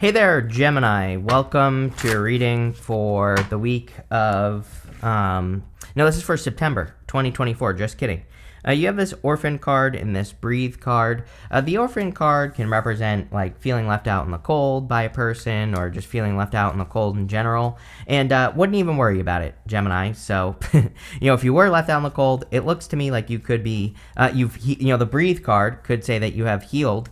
Hey there, Gemini. Welcome to your reading for the week of, no, this is for September 2024. Just kidding. You have this orphan card and this breathe card. The orphan card can represent like feeling left out in the cold by a person or just feeling left out in the cold in general. And wouldn't even worry about it, Gemini. So, if you were left out in the cold, it looks to me like you could be, the breathe card could say that you have healed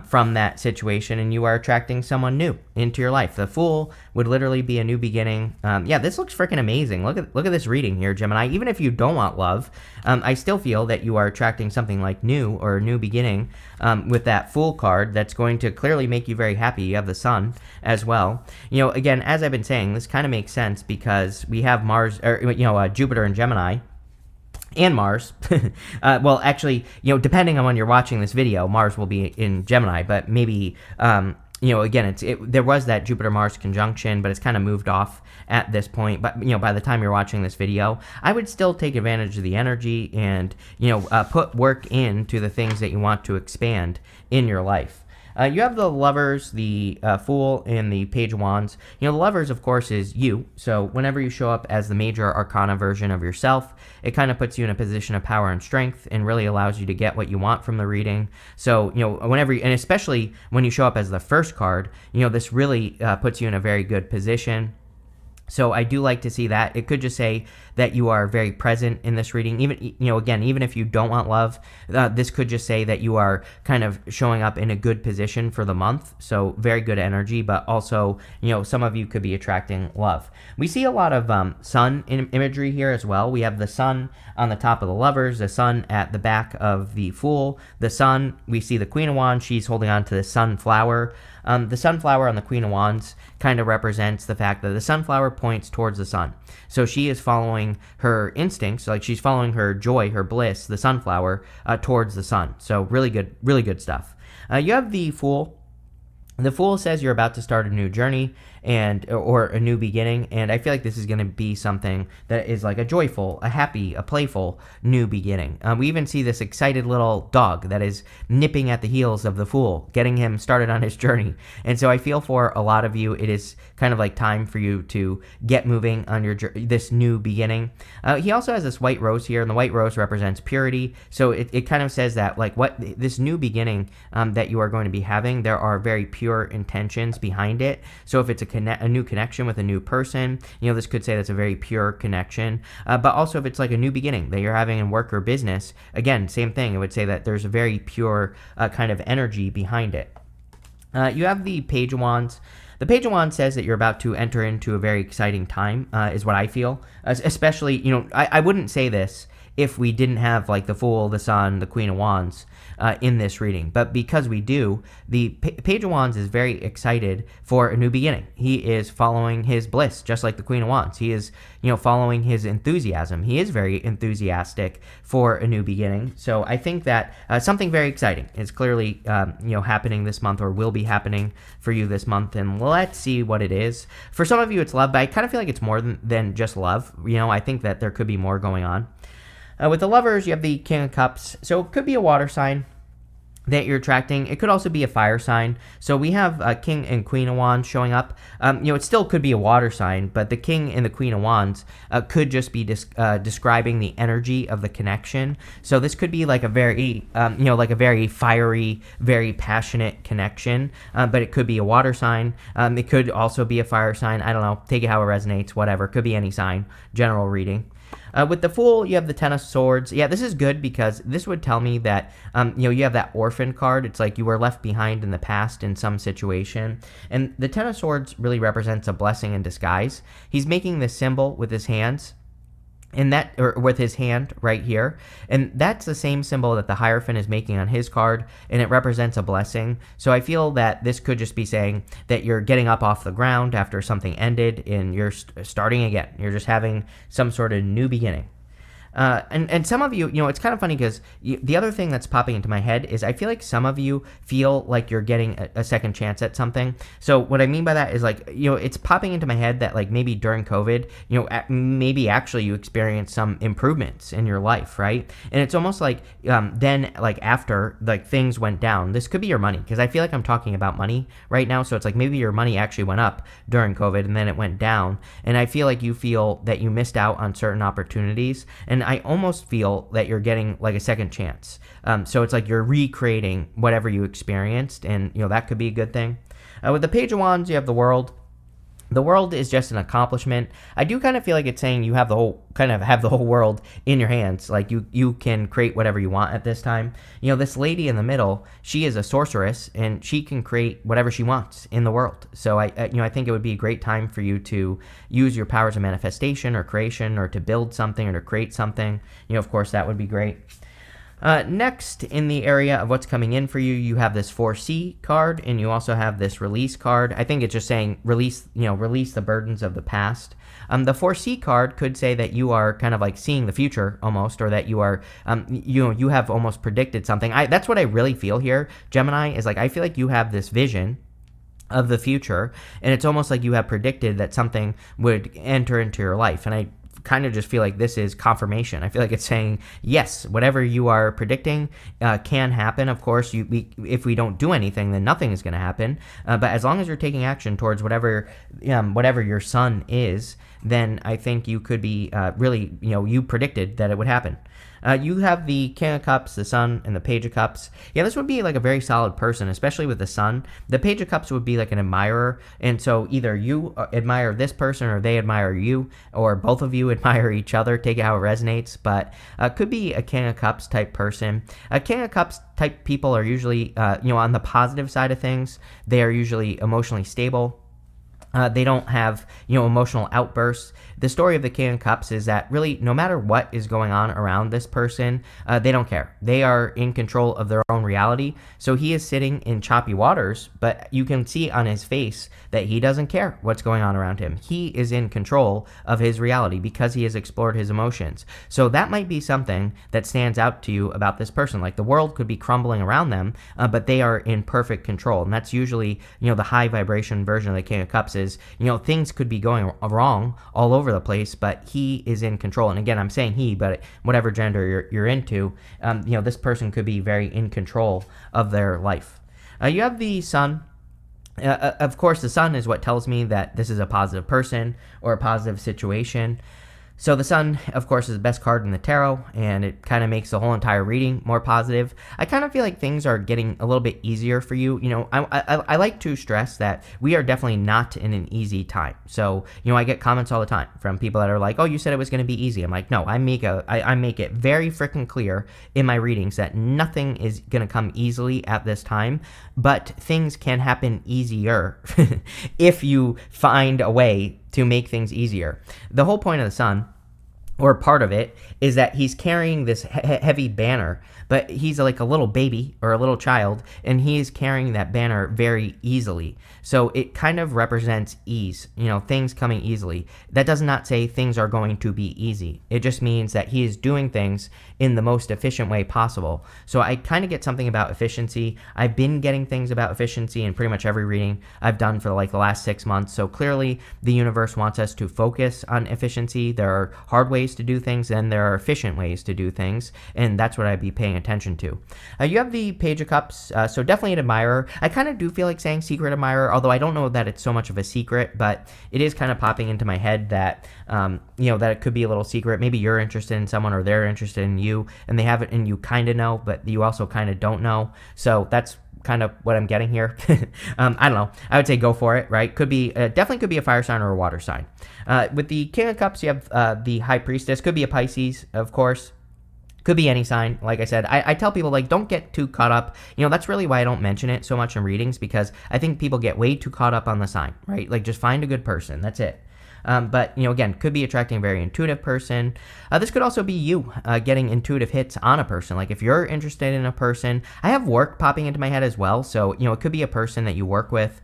from that situation and you are attracting someone new into your life. The Fool would literally be a new beginning. This looks freaking amazing. Look at this reading here, Gemini. Even if you don't want love, I still feel that you are attracting something like new or a new beginning with that Fool card that's going to clearly make you very happy. You have the Sun as well. Again, as I've been saying, this kind of makes sense because we have Mars, or Jupiter and Gemini. And Mars. Well, actually, depending on when you're watching this video, Mars will be in Gemini, but maybe, again, there was that Jupiter-Mars conjunction, but it's kind of moved off at this point. But, by the time you're watching this video, I would still take advantage of the energy and, put work into the things that you want to expand in your life. You have the Lovers, the Fool, and the Page of Wands. The Lovers, of course, is you. So whenever you show up as the major arcana version of yourself, it kind of puts you in a position of power and strength and really allows you to get what you want from the reading. So, and especially when you show up as the first card, this really puts you in a very good position. So I do like to see that. It could just say that you are very present in this reading. Even if you don't want love, this could just say that you are kind of showing up in a good position for the month. So very good energy, but also, some of you could be attracting love. We see a lot of sun imagery here as well. We have the sun on the top of the Lovers, the sun at the back of the Fool. The sun, we see the Queen of Wands. She's holding on to the sunflower. The sunflower on the Queen of Wands kind of represents the fact that the sunflower points towards the sun. So she is following her instincts, like she's following her joy, her bliss, the sunflower, towards the sun. So really good stuff. You have the Fool. The Fool says you're about to start a new journey or a new beginning, and I feel like this is going to be something that is like a joyful, a happy, a playful new beginning. We even see this excited little dog that is nipping at the heels of the Fool, getting him started on his journey. And so I feel for a lot of you, it is kind of like time for you to get moving on this new beginning. He also has this white rose here, and the white rose represents purity. So it kind of says that like what this new beginning that you are going to be having, there are very pure intentions behind it. So if it's a new connection with a new person, this could say that's a very pure connection. But also if it's like a new beginning that you're having in work or business, again, same thing. It would say that there's a very pure kind of energy behind it. You have the Page of Wands. The Page of Wands says that you're about to enter into a very exciting time, is what I feel. Especially, I wouldn't say this if we didn't have like the Fool, the Sun, the Queen of Wands in this reading. But because we do, the Page of Wands is very excited for a new beginning. He is following his bliss, just like the Queen of Wands. He is, following his enthusiasm. He is very enthusiastic for a new beginning. So I think that something very exciting is clearly, happening this month or will be happening for you this month. And let's see what it is. For some of you, it's love, but I kind of feel like it's more than just love. I think that there could be more going on. With the Lovers, you have the King of Cups. So it could be a water sign that you're attracting. It could also be a fire sign. So we have King and Queen of Wands showing up. It still could be a water sign, but the King and the Queen of Wands could just be describing the energy of the connection. So this could be like a very, like a very fiery, very passionate connection, but it could be a water sign. It could also be a fire sign. I don't know. Take it how it resonates, whatever. Could be any sign, general reading. With the Fool, you have the Ten of Swords. Yeah, this is good because this would tell me that, you have that orphan card. It's like you were left behind in the past in some situation. And the Ten of Swords really represents a blessing in disguise. He's making this symbol with his hands. And or with his hand right here. And that's the same symbol that the Hierophant is making on his card, and it represents a blessing. So I feel that this could just be saying that you're getting up off the ground after something ended and you're starting again. You're just having some sort of new beginning. And some of you, it's kind of funny because the other thing that's popping into my head is I feel like some of you feel like you're getting a second chance at something. So what I mean by that is like, it's popping into my head that like maybe during COVID, maybe actually you experienced some improvements in your life, right? And it's almost like then like after like things went down, this could be your money, because I feel like I'm talking about money right now. So it's like maybe your money actually went up during COVID and then it went down. And I feel like you feel that you missed out on certain opportunities. And I almost feel that you're getting like a second chance. So it's like you're recreating whatever you experienced, and that could be a good thing. With the Page of Wands, you have the World. The world is just an accomplishment. I do kind of feel like it's saying you have the whole world in your hands. Like you can create whatever you want at this time. This lady in the middle, she is a sorceress and she can create whatever she wants in the world. So I think it would be a great time for you to use your powers of manifestation or creation, or to build something or to create something. Of course, that would be great. Next, in the area of what's coming in for you, you have this 4C card, and you also have this release card. I think it's just saying release the burdens of the past. The 4C card could say that you are kind of like seeing the future almost, or that you are, you have almost predicted something. That's what I really feel here, Gemini, is like I feel like you have this vision of the future, and it's almost like you have predicted that something would enter into your life. And I kind of just feel like this is confirmation. I feel like it's saying, yes, whatever you are predicting can happen. Of course, if we don't do anything, then nothing is going to happen. But as long as you're taking action towards whatever your sun is, then I think you could be really, you predicted that it would happen. You have the King of Cups, the Sun, and the Page of Cups. Yeah, this would be like a very solid person, especially with the Sun. The Page of Cups would be like an admirer, and so either you admire this person or they admire you, or both of you admire each other. Take it how it resonates, but could be a King of Cups type person. A King of Cups type people are usually, on the positive side of things. They are usually emotionally stable. They don't have, emotional outbursts. The story of the King of Cups is that really, no matter what is going on around this person, they don't care. They are in control of their own reality. So he is sitting in choppy waters, but you can see on his face that he doesn't care what's going on around him. He is in control of his reality because he has explored his emotions. So that might be something that stands out to you about this person. Like the world could be crumbling around them, but they are in perfect control. And that's usually, the high vibration version of the King of Cups is, things could be going wrong all over the place, but he is in control. And again, I'm saying he, but whatever gender you're into, this person could be very in control of their life. You have the Sun. Of course, the Sun is what tells me that this is a positive person or a positive situation. So the Sun, of course, is the best card in the tarot, and it kind of makes the whole entire reading more positive. I kind of feel like things are getting a little bit easier for you. I like to stress that we are definitely not in an easy time. So, I get comments all the time from people that are like, oh, you said it was going to be easy. I'm like, no, I make it very freaking clear in my readings that nothing is going to come easily at this time, but things can happen easier if you find a way to make things easier. The whole point of the Sun, or part of it, is that he's carrying this heavy banner, but he's like a little baby or a little child, and he is carrying that banner very easily. So it kind of represents ease, things coming easily. That does not say things are going to be easy. It just means that he is doing things in the most efficient way possible. So I kind of get something about efficiency. I've been getting things about efficiency in pretty much every reading I've done for like the last 6 months. So clearly the universe wants us to focus on efficiency. There are hard ways to do things, and there are efficient ways to do things, and that's what I'd be paying attention to. You have the Page of Cups, so definitely an admirer. I kind of do feel like saying secret admirer, although I don't know that it's so much of a secret, but it is kind of popping into my head that that it could be a little secret. Maybe you're interested in someone or they're interested in you, and they have it, and you kind of know, but you also kind of don't know. So that's kind of what I'm getting here. I don't know. I would say go for it, right? Could be, definitely could be a fire sign or a water sign. With the King of Cups, you have the High Priestess. Could be a Pisces, of course. Could be any sign. Like I said, I tell people, like, don't get too caught up. That's really why I don't mention it so much in readings, because I think people get way too caught up on the sign, right? Like, just find a good person. That's it. But, again, could be attracting a very intuitive person. This could also be you getting intuitive hits on a person. Like if you're interested in a person, I have work popping into my head as well. So, it could be a person that you work with,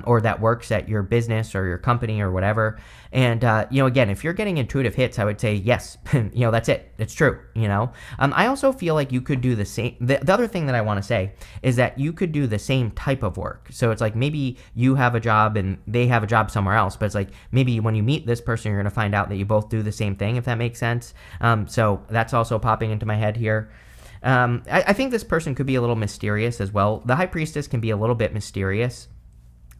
or that works at your business or your company or whatever. And, again, if you're getting intuitive hits, I would say, yes, that's it. It's true, I also feel like you could do the same. The other thing that I want to say is that you could do the same type of work. So it's like maybe you have a job and they have a job somewhere else, but it's like maybe when you meet this person, you're going to find out that you both do the same thing, if that makes sense. So that's also popping into my head here. I think this person could be a little mysterious as well. The High Priestess can be a little bit mysterious.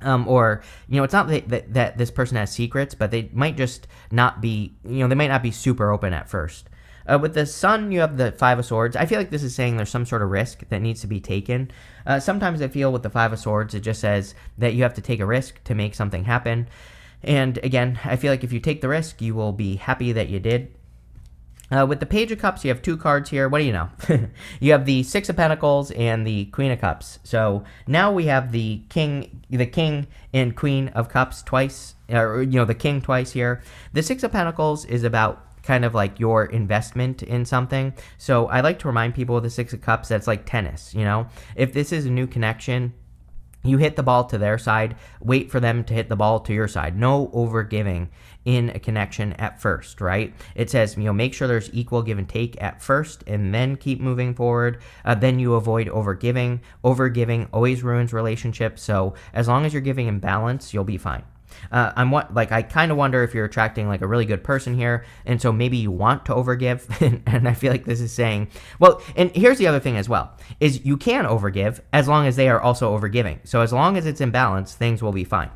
Or, it's not that this person has secrets, but they might just not be, they might not be super open at first. With the Sun, you have the Five of Swords. I feel like this is saying there's some sort of risk that needs to be taken. Sometimes I feel with the Five of Swords, it just says that you have to take a risk to make something happen. And again, I feel like if you take the risk, you will be happy that you did. With the Page of Cups, you have two cards here. What do you know? You have the Six of Pentacles and the Queen of Cups. So now we have the King and Queen of Cups twice, or the King twice here. The Six of Pentacles is about kind of like your investment in something. So I like to remind people with the Six of Cups that's like tennis. If this is a new connection, you hit the ball to their side, wait for them to hit the ball to your side. No overgiving in a connection at first, right? It says, make sure there's equal give and take at first and then keep moving forward. Then you avoid overgiving. Overgiving always ruins relationships. So as long as you're giving in balance, you'll be fine. I kind of wonder if you're attracting like a really good person here, and so maybe you want to overgive, and I feel like this is saying, well, and here's the other thing as well, is you can overgive as long as they are also overgiving. So as long as it's in balance, things will be fine.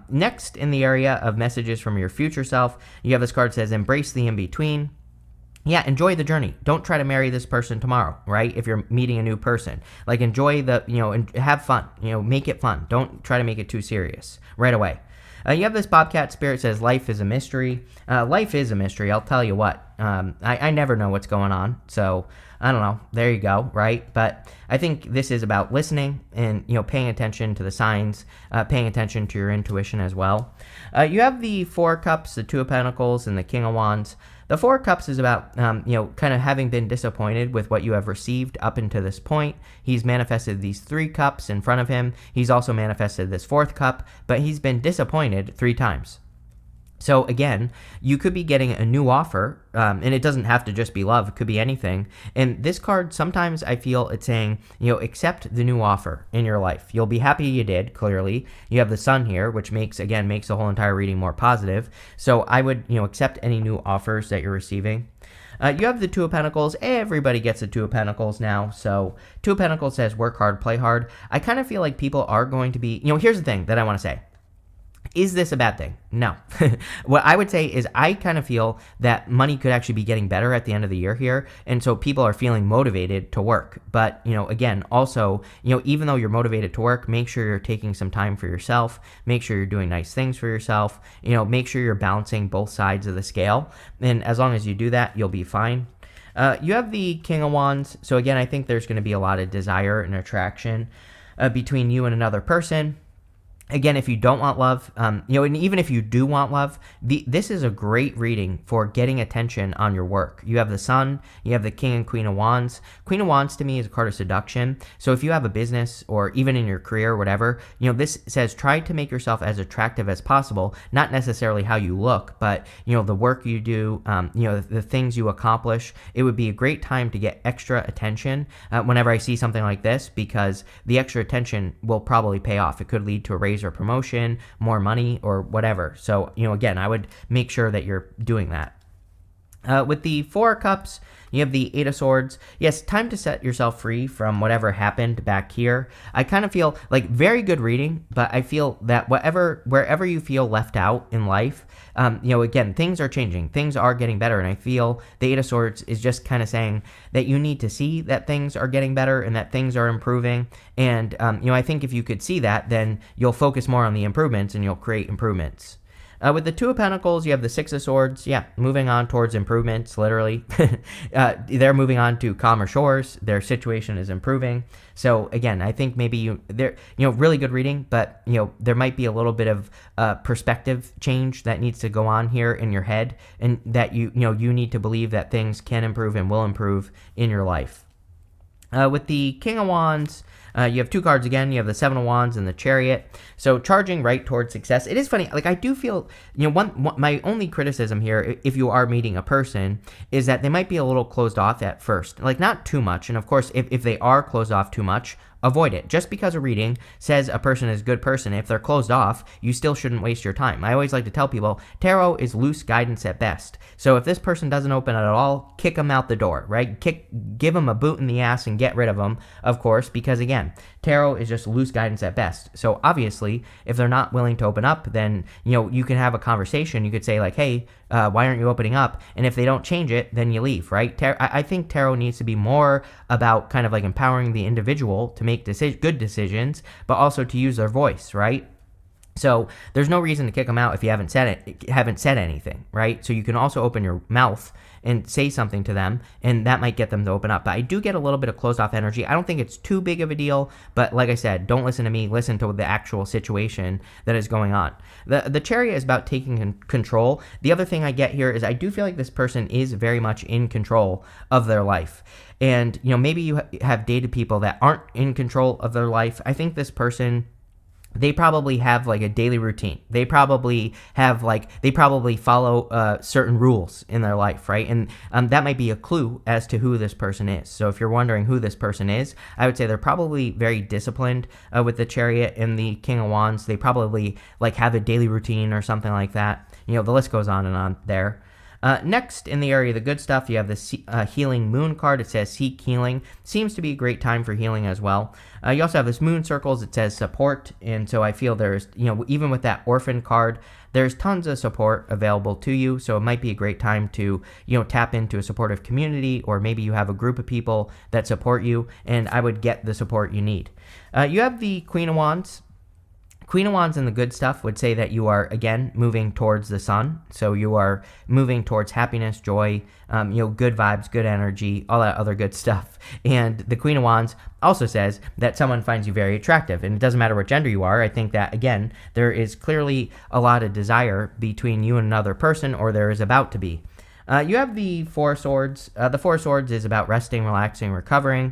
Next, in the area of messages from your future self, you have this card that says, embrace the in-between. Yeah, enjoy the journey. Don't try to marry this person tomorrow, right? If you're meeting a new person, like enjoy and have fun, make it fun. Don't try to make it too serious right away. You have this Bobcat Spirit says, life is a mystery. Life is a mystery. I'll tell you what. I never know what's going on. So I don't know. There you go, right? But I think this is about listening and, paying attention to the signs, paying attention to your intuition as well. You have the Four of Cups, the Two of Pentacles, and the King of Wands. The Four of Cups is about, kind of having been disappointed with what you have received up until this point. He's manifested these 3 cups in front of him. He's also manifested this 4th cup, but he's been disappointed 3 times. So again, you could be getting a new offer, and it doesn't have to just be love. It could be anything. And this card, sometimes I feel it's saying, accept the new offer in your life. You'll be happy you did, clearly. You have the Sun here, which makes the whole entire reading more positive. So I would, accept any new offers that you're receiving. You have the Two of Pentacles. Everybody gets the Two of Pentacles now. So Two of Pentacles says work hard, play hard. I kind of feel like people are going to be, here's the thing that I want to say. Is this a bad thing? No. What I would say is I kind of feel that money could actually be getting better at the end of the year here. And so people are feeling motivated to work. But, again, also, even though you're motivated to work, make sure you're taking some time for yourself. Make sure you're doing nice things for yourself. Make sure you're balancing both sides of the scale. And as long as you do that, you'll be fine. You have the King of Wands. So again, I think there's going to be a lot of desire and attraction between you and another person. Again, if you don't want love, and even if you do want love, this is a great reading for getting attention on your work. You have the Sun, you have the King and Queen of Wands. Queen of Wands to me is a card of seduction. So if you have a business or even in your career or whatever, this says try to make yourself as attractive as possible, not necessarily how you look, but, the work you do, the things you accomplish. It would be a great time to get extra attention whenever I see something like this, because the extra attention will probably pay off. It could lead to a raise or promotion, more money, or whatever. So, again, I would make sure that you're doing that. With the Four of Cups, you have the Eight of Swords. Yes, time to set yourself free from whatever happened back here. I kind of feel like very good reading, but I feel that wherever you feel left out in life, again, things are changing. Things are getting better, and I feel the Eight of Swords is just kind of saying that you need to see that things are getting better and that things are improving. And, I think if you could see that, then you'll focus more on the improvements and you'll create improvements. With the Two of Pentacles, you have the Six of Swords. Yeah, moving on towards improvements, literally. They're moving on to calmer shores. Their situation is improving. So again, I think maybe they're really good reading, but there might be a little bit of perspective change that needs to go on here in your head, and that you need to believe that things can improve and will improve in your life. With the King of Wands, You have 2 cards again. You have the Seven of Wands and the Chariot. So charging right towards success. It is funny. Like, I do feel, my only criticism here, if you are meeting a person, is that they might be a little closed off at first. Like, not too much. And of course, if they are closed off too much, avoid it. Just because a reading says a person is a good person, if they're closed off, you still shouldn't waste your time. I always like to tell people, tarot is loose guidance at best. So if this person doesn't open it at all, kick them out the door, right? Give them a boot in the ass and get rid of them, of course, because again, tarot is just loose guidance at best. So obviously, if they're not willing to open up, then, you can have a conversation. You could say like, hey, why aren't you opening up? And if they don't change it, then you leave, right? I think tarot needs to be more about kind of like empowering the individual to make good decisions, but also to use their voice, right? So there's no reason to kick them out if you haven't said anything, right? So you can also open your mouth and say something to them, and that might get them to open up. But I do get a little bit of closed off energy. I don't think it's too big of a deal, but like I said, don't listen to me. Listen to the actual situation that is going on. The Chariot is about taking control. The other thing I get here is I do feel like this person is very much in control of their life. And, maybe you have dated people that aren't in control of their life. I think this person, they probably have like a daily routine. They probably follow certain rules in their life, right? And that might be a clue as to who this person is. So if you're wondering who this person is, I would say they're probably very disciplined with the Chariot and the King of Wands. They probably like have a daily routine or something like that. The list goes on and on there. Next, in the area of the good stuff, you have the Healing Moon card. It says Seek Healing. Seems to be a great time for healing as well. You also have this Moon Circles. It says Support. And so I feel there's, even with that Orphan card, there's tons of support available to you. So it might be a great time to, tap into a supportive community, or maybe you have a group of people that support you, and I would get the support you need. You have the Queen of Wands. Queen of Wands and the good stuff would say that you are, again, moving towards the sun. So you are moving towards happiness, joy, good vibes, good energy, all that other good stuff. And the Queen of Wands also says that someone finds you very attractive. And it doesn't matter what gender you are. I think that, again, there is clearly a lot of desire between you and another person, or there is about to be. You have the Four of Swords. The Four of Swords is about resting, relaxing, recovering.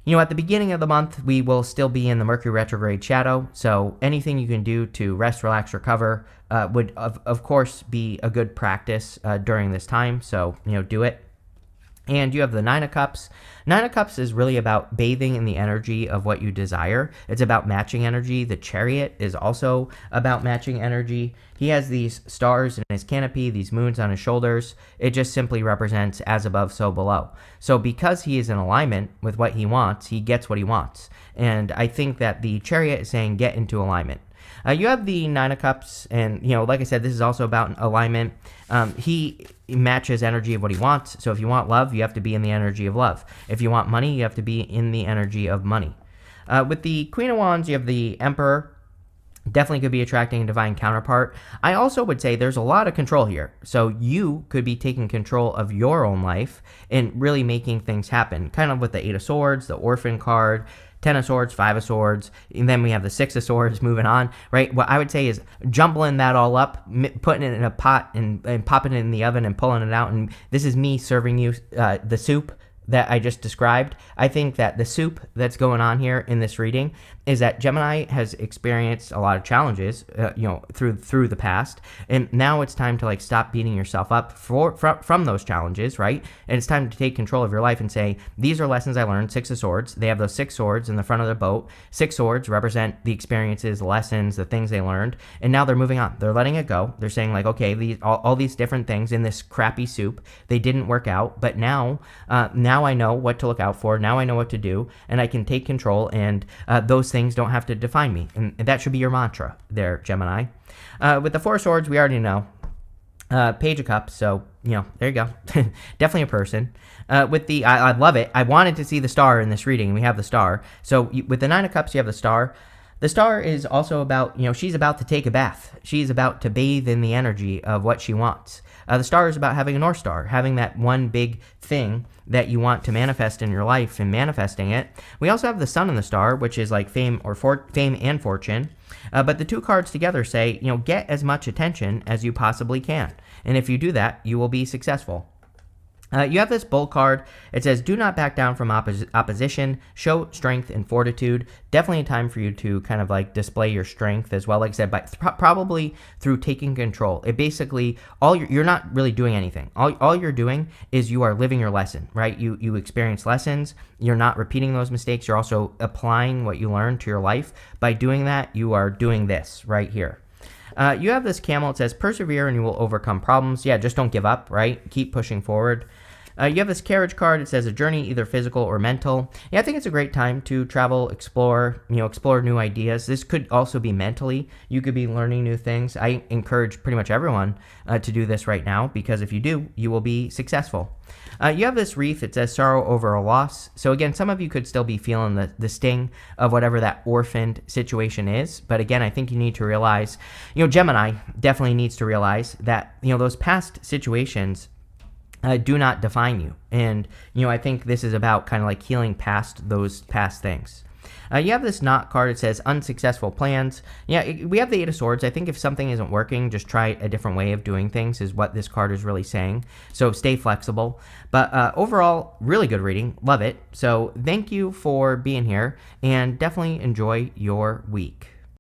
At the beginning of the month, we will still be in the Mercury retrograde shadow, so anything you can do to rest, relax, recover would, of course, be a good practice during this time, so, do it. And you have the Nine of Cups. Nine of Cups is really about bathing in the energy of what you desire. It's about matching energy. The Chariot is also about matching energy. He has these stars in his canopy, these moons on his shoulders. It just simply represents as above, so below. So because he is in alignment with what he wants, he gets what he wants. And I think that the Chariot is saying get into alignment. You have the Nine of Cups, and, like I said, this is also about alignment. He matches energy of what he wants. So if you want love, you have to be in the energy of love. If you want money, you have to be in the energy of money. With the Queen of Wands, you have the Emperor. Definitely could be attracting a divine counterpart. I also would say there's a lot of control here. So you could be taking control of your own life and really making things happen. Kind of with the Eight of Swords, the Orphan card, 10 of Swords, 5 of Swords, and then we have the 6 of Swords moving on, right? What I would say is jumbling that all up, putting it in a pot and popping it in the oven and pulling it out. And this is me serving you the soup that I just described. I think that the soup that's going on here in this reading is that Gemini has experienced a lot of challenges, through the past, and now it's time to stop beating yourself up from those challenges, right? And it's time to take control of your life and say, these are lessons I learned. 6 of Swords. They have those 6 swords in the front of the boat. 6 swords represent the experiences, the lessons, the things they learned, and now they're moving on. They're letting it go. They're saying okay, all these different things in this crappy soup, they didn't work out, but now I know what to look out for. Now I know what to do, and I can take control, and those things don't have to define me. And that should be your mantra there, Gemini. With the 4 of Swords, we already know. Page of Cups, so, there you go. Definitely a person. With the, I love it. I wanted to see the star in this reading. We have the star. So with the 9 of Cups, you have the star. The star is also about, she's about to take a bath. She's about to bathe in the energy of what she wants. The star is about having a North Star, having that one big thing that you want to manifest in your life and manifesting it. We also have the Sun and the Star, which is like fame and fortune. But the 2 cards together say, get as much attention as you possibly can. And if you do that, you will be successful. You have this bull card. It says, do not back down from opposition. Show strength and fortitude. Definitely a time for you to kind of like display your strength as well. Like I said, but probably through taking control. It basically, you're not really doing anything. All you're doing is you are living your lesson, right? You experience lessons. You're not repeating those mistakes. You're also applying what you learned to your life. By doing that, you are doing this right here. You have this camel. It says, persevere and you will overcome problems. Yeah, just don't give up, right? Keep pushing forward. You have this carriage card. It says a journey, either physical or mental. Yeah, I think it's a great time to travel, explore new ideas. This could also be mentally. You could be learning new things. I encourage pretty much everyone to do this right now, because if you do, you will be successful. You have this wreath. It says sorrow over a loss. So again, some of you could still be feeling the sting of whatever that orphaned situation is. But again, I think you need to realize, Gemini definitely needs to realize that, those past situations do not define you. And, I think this is about kind of like healing past those past things. You have this knot card. It says unsuccessful plans. Yeah, we have the Eight of Swords. I think if something isn't working, just try a different way of doing things is what this card is really saying. So stay flexible. But overall, really good reading. Love it. So thank you for being here, and definitely enjoy your week.